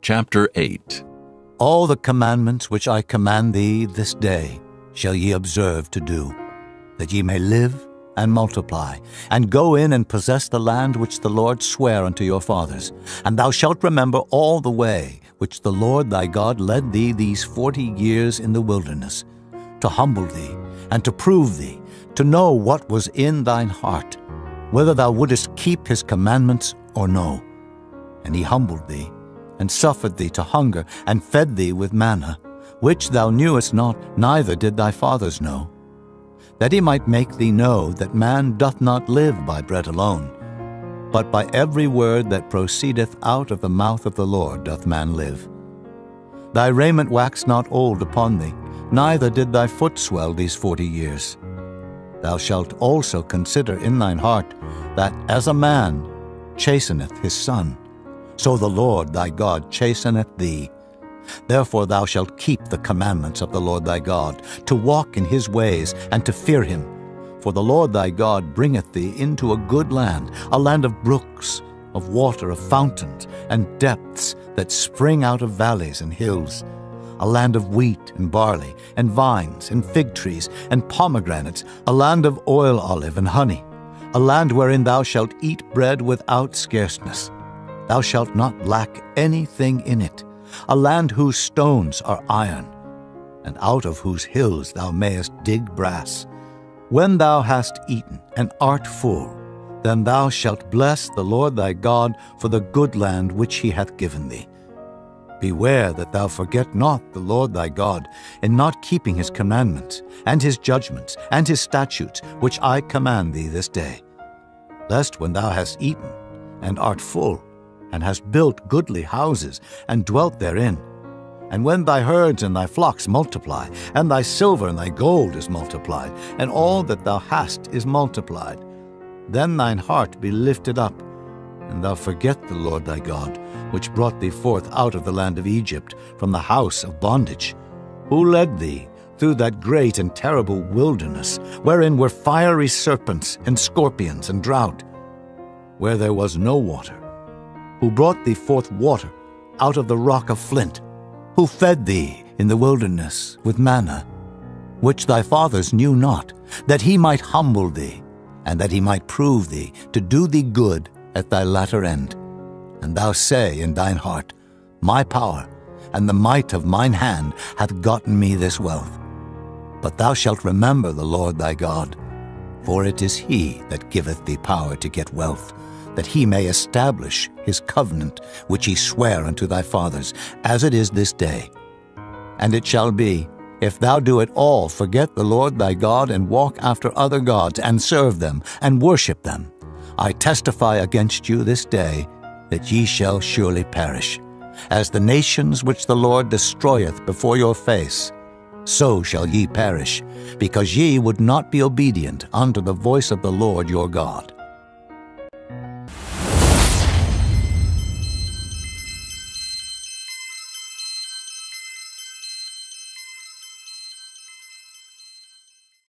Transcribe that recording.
Chapter 8. All the commandments which I command thee this day shall ye observe to do, that ye may live and multiply, and go in and possess the land which the Lord sware unto your fathers. And thou shalt remember all the way which the Lord thy God led thee these 40 years in the wilderness, to humble thee, and to prove thee, to know what was in thine heart, whether thou wouldest keep his commandments or no. And he humbled thee, and suffered thee to hunger, and fed thee with manna, which thou knewest not, neither did thy fathers know, that he might make thee know that man doth not live by bread alone, but by every word that proceedeth out of the mouth of the Lord doth man live. Thy raiment waxed not old upon thee, neither did thy foot swell these 40 years. Thou shalt also consider in thine heart that as a man chasteneth his son, so the Lord thy God chasteneth thee. Therefore thou shalt keep the commandments of the Lord thy God, to walk in his ways, and to fear him. For the Lord thy God bringeth thee into a good land, a land of brooks, of water, of fountains, and depths that spring out of valleys and hills, a land of wheat and barley, and vines, and fig trees, and pomegranates, a land of oil olive and honey, a land wherein thou shalt eat bread without scarceness. Thou shalt not lack anything in it, a land whose stones are iron, and out of whose hills thou mayest dig brass. When thou hast eaten and art full, then thou shalt bless the Lord thy God for the good land which he hath given thee. Beware that thou forget not the Lord thy God in not keeping his commandments, and his judgments, and his statutes, which I command thee this day. Lest when thou hast eaten and art full, and hast built goodly houses, and dwelt therein, and when thy herds and thy flocks multiply, and thy silver and thy gold is multiplied, and all that thou hast is multiplied, then thine heart be lifted up, and thou forget the Lord thy God, which brought thee forth out of the land of Egypt, from the house of bondage, who led thee through that great and terrible wilderness, wherein were fiery serpents and scorpions and drought, where there was no water, who brought thee forth water out of the rock of flint, who fed thee in the wilderness with manna, which thy fathers knew not, that he might humble thee, and that he might prove thee, to do thee good at thy latter end. And thou say in thine heart, My power and the might of mine hand hath gotten me this wealth. But thou shalt remember the Lord thy God, for it is he that giveth thee power to get wealth, that he may establish his covenant which he sware unto thy fathers, as it is this day. And it shall be, if thou do at all forget the Lord thy God, and walk after other gods, and serve them, and worship them, I testify against you this day that ye shall surely perish. As the nations which the Lord destroyeth before your face, so shall ye perish, because ye would not be obedient unto the voice of the Lord your God.